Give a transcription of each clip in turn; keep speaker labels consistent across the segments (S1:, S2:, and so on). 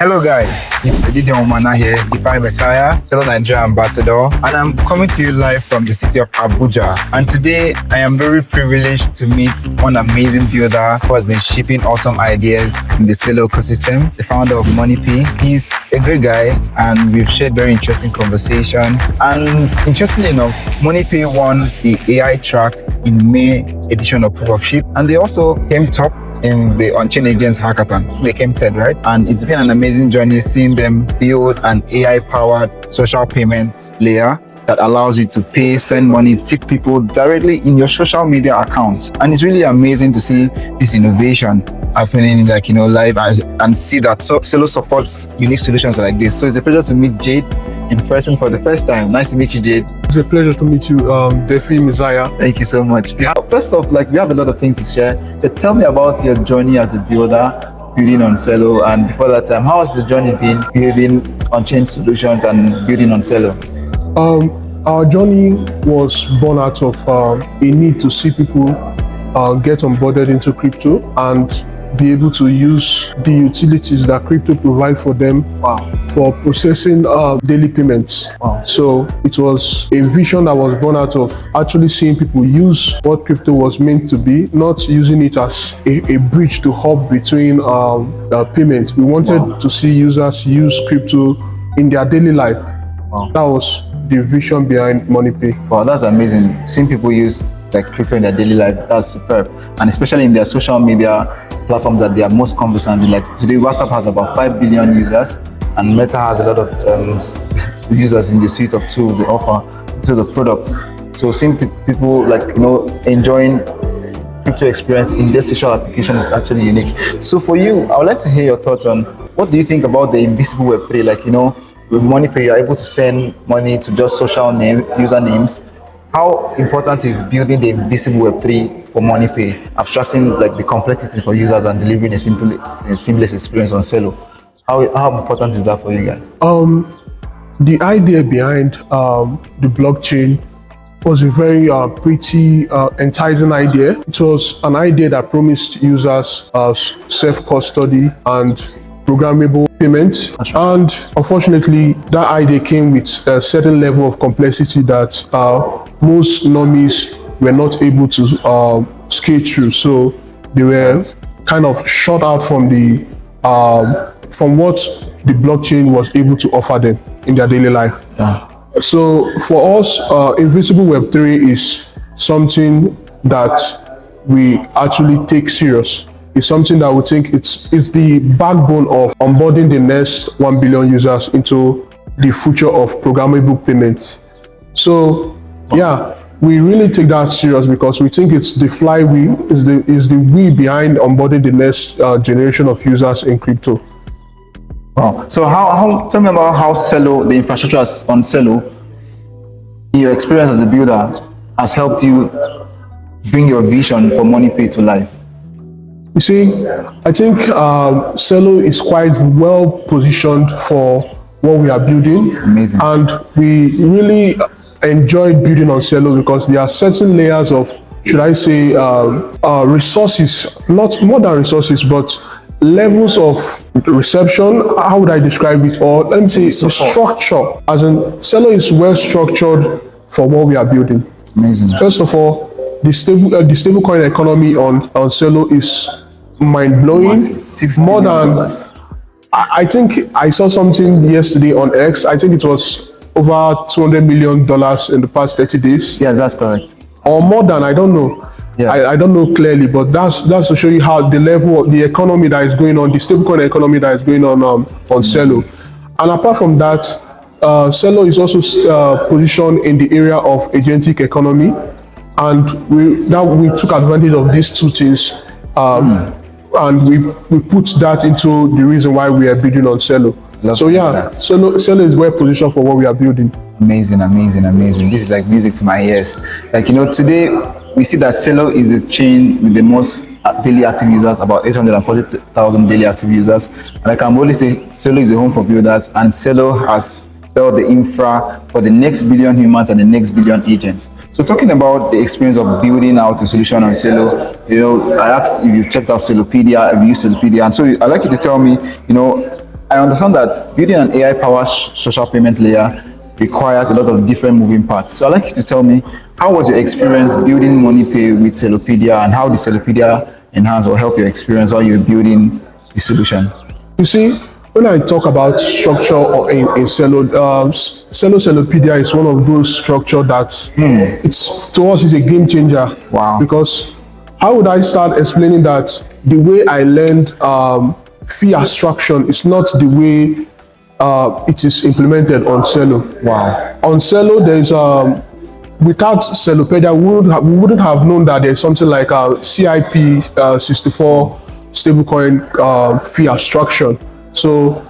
S1: Hello guys, it's Edidion Omana here, DeFi Messiah, Celo Nigeria Ambassador, and I'm coming to you live from the city of Abuja. And today I am very privileged to meet one amazing builder who has been shipping awesome ideas in the Celo ecosystem, the founder of MoniPay. He's a great guy and we've shared very interesting conversations. And interestingly enough, MoniPay won the AI track in May edition of Proof of Ship, and they also came top in the on-chain agents hackathon. They came third, right? And it's been an amazing journey seeing them build an AI-powered social payments layer that allows you to pay, send money, tip people directly in your social media accounts. And it's really amazing to see this innovation happening, live and see that Celo supports unique solutions like this. So it's a pleasure to meet Jade in person for the first time. Nice to meet you, Jade.
S2: It's a pleasure to meet you, DeFi Messiah.
S1: Thank you so much. Yeah. First off, we have a lot of things to share, but tell me about your journey as a builder, building on Celo, and before that time, how has the journey been building on-chain solutions and building on Celo?
S2: Our journey was born out of a need to see people get onboarded into crypto and be able to use the utilities that crypto provides for them for processing daily payments. So it was a vision that was born out of actually seeing people use what crypto was meant to be, not using it as a bridge to hub between payments. We wanted to see users use crypto in their daily life. That was the vision behind MoniPay.
S1: Wow, that's amazing. Seeing people use crypto in their daily life, that's superb. And especially in their social media platforms that they are most conversant with. Like today, WhatsApp has about 5 billion users, and Meta has a lot of users in the suite of tools they offer to the products. So seeing people enjoying crypto experience in this social application is actually unique. So for you, I would like to hear your thoughts on what do you think about the invisible Web3? With MoniPay, you're able to send money to just social usernames. How important is building the invisible Web3 for MoniPay, abstracting the complexity for users and delivering a seamless experience on Celo? How important is that for you guys?
S2: The idea behind the blockchain was a very pretty enticing idea. It was an idea that promised users self-custody and programmable payments, and unfortunately that idea came with a certain level of complexity that most normies were not able to skate through, so they were kind of shut out from what the blockchain was able to offer them in their daily life. So for us, invisible Web3 is something that we actually take serious. It's something that we think it's the backbone of onboarding the next 1 billion users into the future of programmable payments. So we really take that serious because we think it's the flywheel, is the wheel behind onboarding the next generation of users in crypto.
S1: Wow. So tell me about how Celo, the infrastructure on Celo, in your experience as a builder, has helped you bring your vision for MoniPay to life.
S2: You see, I think Celo is quite well positioned for what we are building.
S1: Amazing.
S2: And we really enjoyed building on Celo because there are certain layers of, should I say, resources, not more than resources, but levels of reception. How would I describe it? Or let me say the structure. As in, Celo is well structured for what we are building.
S1: Amazing.
S2: First of all, the stablecoin economy on Celo is mind-blowing.
S1: More than
S2: I think I saw something yesterday on X. I think it was over $200 million in the past 30 days.
S1: Yes, that's correct.
S2: Or more than, I don't know. Yeah. I don't know clearly, but that's to show you how the level of the economy that is going on, the stablecoin economy that is going on Celo. And apart from that, Celo is also positioned in the area of agentic economy. And we took advantage of these two things, and we put that into the reason why we are building on Celo. Celo is well positioned for what we are building.
S1: Amazing. This is like music to my ears. Today we see that Celo is the chain with the most daily active users, about 840,000 daily active users. And I can only say Celo is a home for builders, and Celo has built the infra for the next billion humans and the next billion agents. So talking about the experience of building out a solution on Celo, I asked if you've checked out Celopedia, have you used Celopedia? And so I'd like you to tell me, I understand that building an AI-powered social payment layer requires a lot of different moving parts. So I'd like you to tell me, how was your experience building MoniPay with Celopedia, and how did Celopedia enhance or help your experience while you were building the solution?
S2: You see, when I talk about structure in Celo, Celopedia is one of those structure that it's to us is a game changer.
S1: Wow.
S2: Because how would I start explaining that the way I learned fee abstraction is not the way it is implemented on Celo.
S1: Wow.
S2: On Celo, there's without Celopedia, we wouldn't have known that there's something like CIP 64 stablecoin fee abstraction. So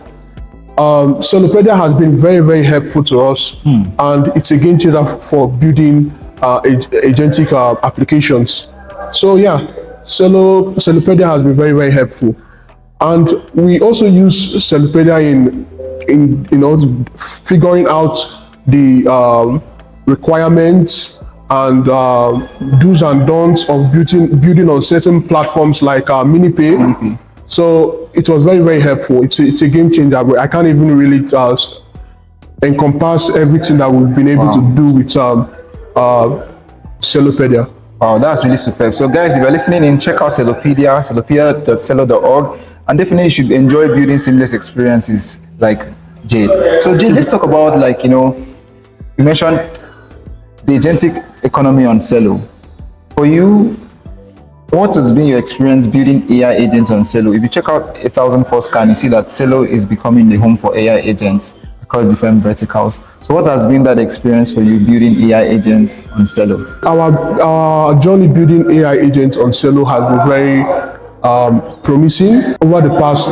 S2: Celopedia has been very, very helpful to us, and it's a game changer for building agentic applications. So yeah, Celopedia has been very, very helpful, and we also use Celopedia in figuring out the requirements and do's and don'ts of building on certain platforms like MoniPay. So it was very, very helpful. It's a game changer, but I can't even really encompass everything that we've been able to do with Celopedia.
S1: Wow, that's really superb. So guys, if you're listening in, check out Celopedia, celopedia.celo.org, and definitely you should enjoy building seamless experiences like Jade. So Jade, let's talk about, you mentioned the agentic economy on Celo. For you, what has been your experience building AI agents on Celo? If you check out 1004 Scan, you see that Celo is becoming the home for AI agents across different verticals. So what has been that experience for you building AI agents on Celo?
S2: Our journey building AI agents on Celo has been very promising. Over the past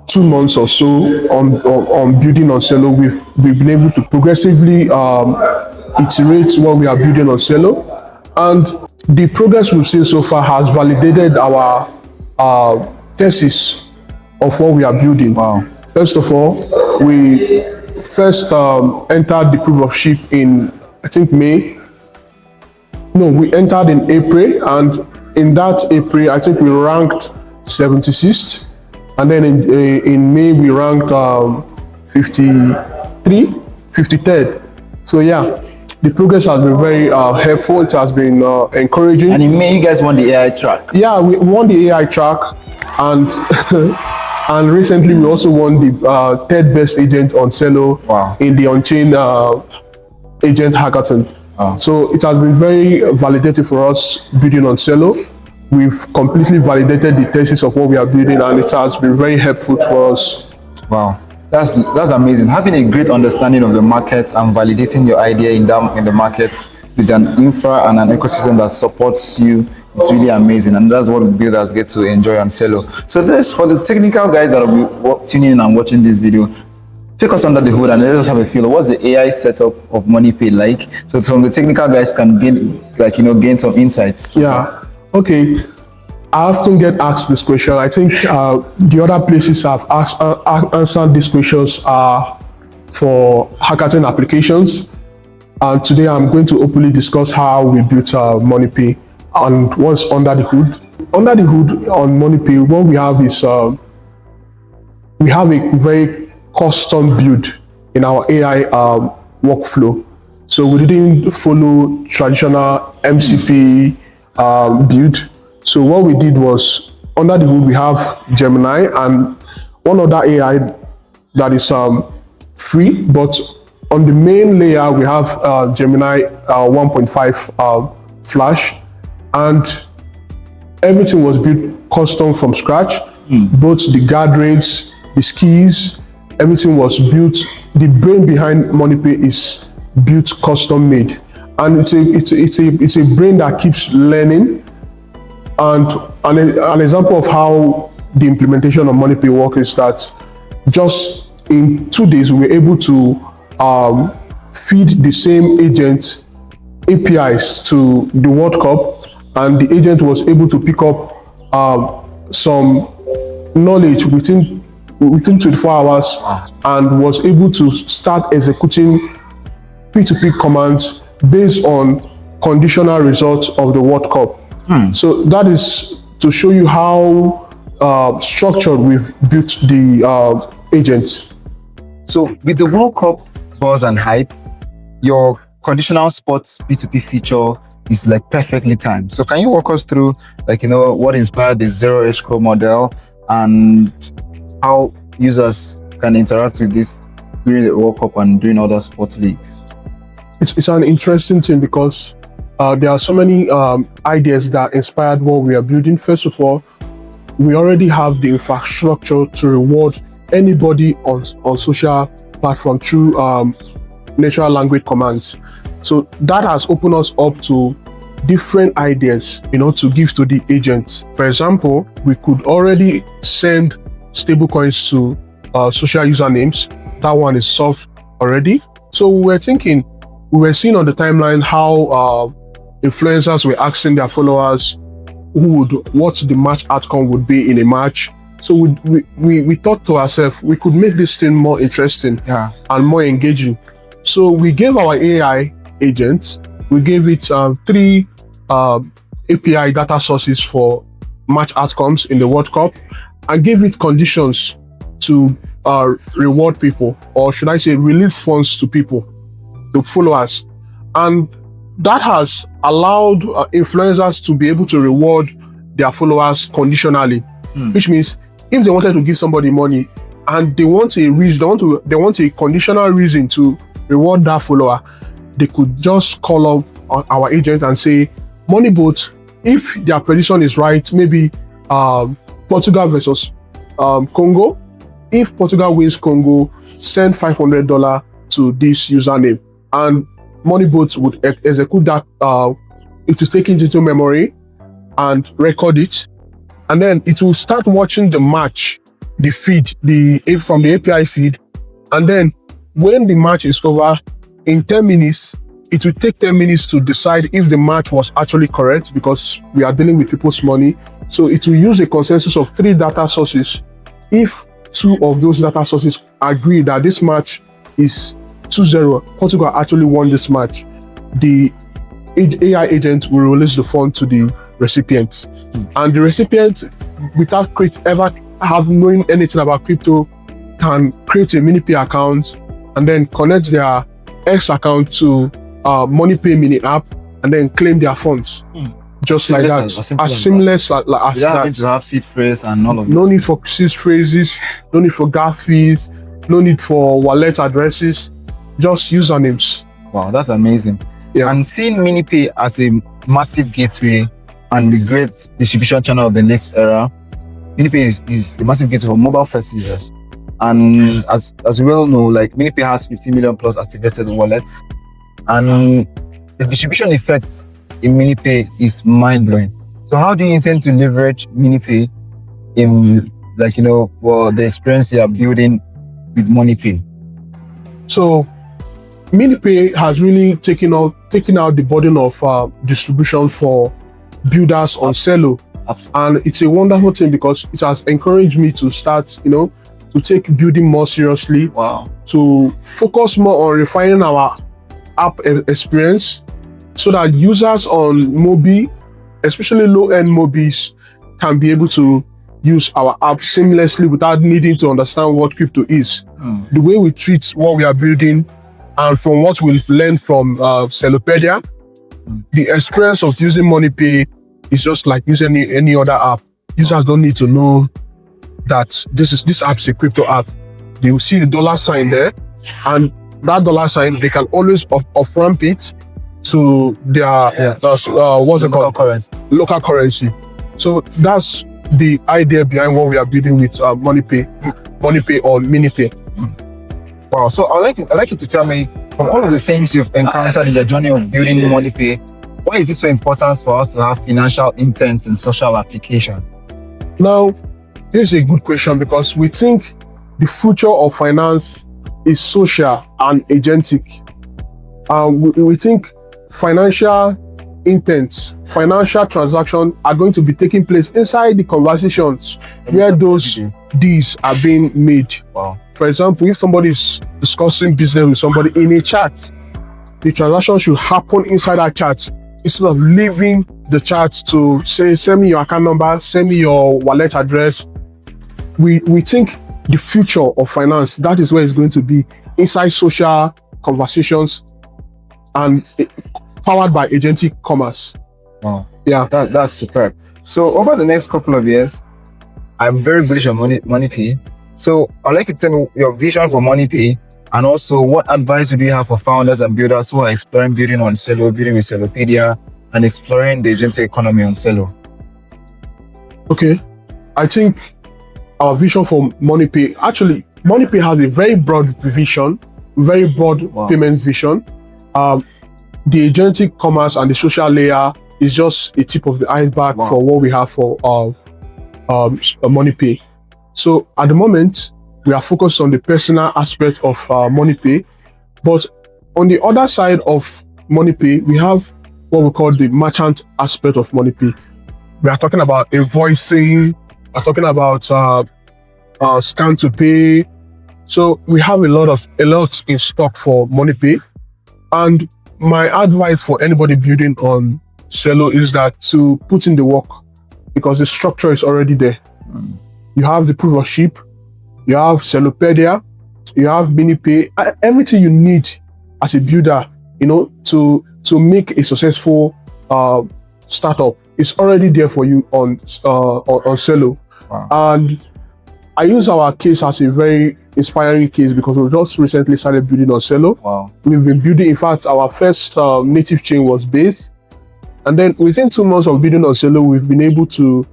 S2: 2 months or so on building on Celo, we've been able to progressively iterate what we are building on Celo, and the progress we've seen so far has validated our thesis of what we are building.
S1: Wow.
S2: First of all, we first entered the proof of ship in, I think, May. No, we entered in April, and in that April, I think we ranked 76th. And then in May, we ranked 53rd. So yeah, the progress has been very helpful. It has been encouraging.
S1: And in May, you guys won the AI track.
S2: Yeah, we won the AI track, and and recently we also won the third best agent on Celo.
S1: Wow.
S2: In the on-chain agent hackathon.
S1: Wow.
S2: So it has been very validating for us building on Celo. We've completely validated the thesis of what we are building, and it has been very helpful for us.
S1: Wow, that's amazing. Having a great understanding of the market and validating your idea in the market with an infra and an ecosystem that supports you, it's really amazing, and that's what builders get to enjoy on Celo. So this, for the technical guys that will be tuning in and watching this video, take us under the hood and let us have a feel of what's the AI setup of MoniPay like, so some of the technical guys can gain some insights.
S2: Yeah. Okay, I often get asked this question. I think the other places have answered these questions are for hackathon applications. And today I'm going to openly discuss how we built MoniPay and what's under the hood. Under the hood on MoniPay, what we have is we have a very custom build in our AI workflow. So we didn't follow traditional MCP build. So what we did was, under the hood we have Gemini and one other AI that is free, but on the main layer we have Gemini 1.5 Flash, and everything was built custom from scratch. Both the guardrails, the skis, everything was built. The brain behind MoniPay is built custom made, and it's a brain that keeps learning. And an example of how the implementation of MoniPay works is that just in 2 days we were able to feed the same agent APIs to the World Cup, and the agent was able to pick up some knowledge within 24 hours and was able to start executing P2P commands based on conditional results of the World Cup. So that is to show you how structured we've built the agent.
S1: So with the World Cup buzz and hype, your conditional sports P2P feature is like perfectly timed. So can you walk us through what inspired the zero edge core model and how users can interact with this during the World Cup and during other sports leagues?
S2: It's an interesting thing because there are so many ideas that inspired what we are building. First of all, we already have the infrastructure to reward anybody on social platform through natural language commands. So that has opened us up to different ideas, to give to the agents. For example, we could already send stablecoins to social usernames. That one is solved already. So we were seeing on the timeline how influencers were asking their followers what the match outcome would be in a match. So we thought to ourselves, we could make this thing more interesting and more engaging. So we gave our AI agents, we gave it 3 API data sources for match outcomes in the World Cup and gave it conditions to reward people, or should I say release funds to people, to followers. And that has allowed influencers to be able to reward their followers conditionally, which means if they wanted to give somebody money and they want a conditional reason to reward that follower, they could just call up our agent and say, Moneybot, if their prediction is right, maybe Portugal versus Congo. If Portugal wins Congo, send $500 to this username, and Moneybot would execute that. It is taken into memory and record it, and then it will start watching the match, the feed, from the API feed, and then when the match is over, in 10 minutes, it will take 10 minutes to decide if the match was actually correct, because we are dealing with people's money. So it will use a consensus of 3 data sources. If 2 of those data sources agree that this match is 2-0, Portugal actually won this match, the AI agent will release the fund to the recipients. And the recipient, without ever knowing anything about crypto, can create a MoniPay account and then connect their X account to MoniPay mini app and then claim their funds. Just like that. As seamless as that.
S1: You don't need to have seed phrase and all of this.
S2: No need for seed phrases, no need for gas fees, no need for wallet addresses, just usernames.
S1: Wow, that's amazing.
S2: Yeah.
S1: And seeing MoniPay as a massive gateway and the great distribution channel of the next era, MoniPay is a massive gateway for mobile first users. And as we well know, MoniPay has 50 million plus activated wallets, and the distribution effect in MoniPay is mind-blowing. So how do you intend to leverage MoniPay in for the experience you are building with MoniPay?
S2: So MoniPay has really taken out the burden of distribution for builders on Celo. And it's a wonderful thing because it has encouraged me to start, to take building more seriously.
S1: Wow.
S2: To focus more on refining our app experience so that users on Mobi, especially low-end Mobis, can be able to use our app seamlessly without needing to understand what crypto is. The way we treat what we are building, and from what we've learned from Celopedia, the experience of using MoniPay is just like using any other app. Users don't need to know that this app is a crypto app. They will see the $ there, and that $, they can always off-ramp it to their local currency. So that's the idea behind what we are building with MoniPay or MiniPay.
S1: Wow. So I'd like you to tell me, from all of the things you've encountered in the journey of building MoniPay, why is it so important for us to have financial intent in social application?
S2: Now, this is a good question because we think the future of finance is social and agentic. We think financial intents, financial transactions are going to be taking place inside the conversations where those deals are being made.
S1: Wow.
S2: For example, if somebody is discussing business with somebody in a chat, the transaction should happen inside that chat. instead of leaving the chat to say, send me your account number, send me your wallet address, we think the future of finance, that is where it's going to be, inside social conversations and powered by agentic commerce.
S1: Wow.
S2: Yeah.
S1: That's superb. So over the next couple of years, I'm very bullish on MoniPay. So I'd like you to tell me your vision for MoniPay, and also what advice would you have for founders and builders who are exploring building on Celo, building with Celopedia, and exploring the agentic economy on Celo?
S2: Okay. I think our vision for MoniPay, actually, MoniPay has a very broad vision, very broad payment vision. The agentic commerce and the social layer is just a tip of the iceberg for what we have for MoniPay. So at the moment, we are focused on the personal aspect of MoniPay, but on the other side of MoniPay, we have what we call the merchant aspect of MoniPay. We are talking about invoicing, we're talking about scan to pay. So we have a lot in stock for MoniPay. And my advice for anybody building on Celo is that to put in the work, because the structure is already there. You have the proof of ship, you have Celopedia, you have MoniPay, everything you need as a builder, to make a successful startup is already there for you on Celo.
S1: Wow.
S2: And I use our case as a very inspiring case because we just recently started building on Celo.
S1: Wow.
S2: We've been building, in fact, our first native chain was Base. And then within 2 months of building on Celo, we've been able to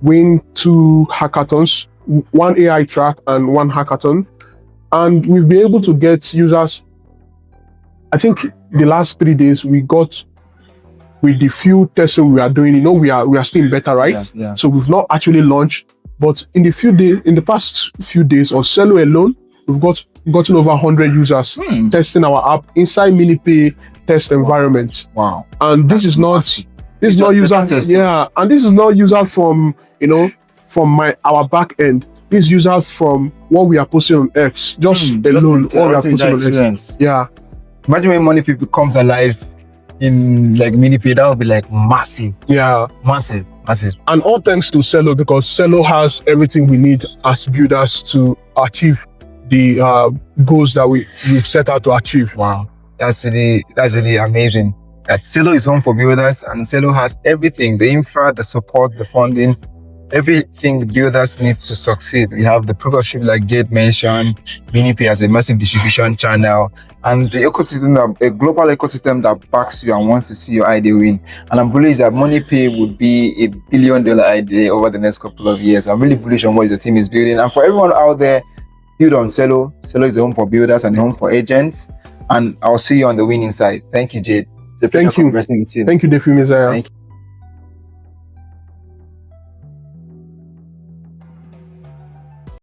S2: win 2 hackathons, 1 AI track and 1 hackathon. And we've been able to get users. I think the last 3 days we got, with the few testing we are doing, we are still in beta, right?
S1: Yeah.
S2: So we've not actually launched, but in the past few days on Celo alone, we've gotten over 100 users testing our app inside MoniPay test environment.
S1: Wow.
S2: And this is not users. Yeah, and this is not users from from our back end. These users from what we are posting on X, just alone, what we are posting on X. Yeah.
S1: Imagine when MoniPay becomes alive in like MoniPay, that would be like massive.
S2: Yeah.
S1: Massive.
S2: And all thanks to Celo, because Celo has everything we need as builders to achieve the goals that we've set out to achieve.
S1: Wow. That's really amazing. That Celo is home for builders, and Celo has everything, the infra, the support, the funding, everything the builders need to succeed. We have the proof of ship, like Jade mentioned. MoniPay has a massive distribution channel, and the ecosystem, a global ecosystem that backs you and wants to see your idea win. And I'm bullish that MoniPay would be $1 billion idea over the next couple of years. I'm really bullish on what the team is building. And for everyone out there, build on Celo. Celo is a home for builders and a home for agents. And I'll see you on the winning side. Thank you, Jade. It's a pleasure conversing with you.
S2: Thank you, Defi Messiah.
S1: Thank you.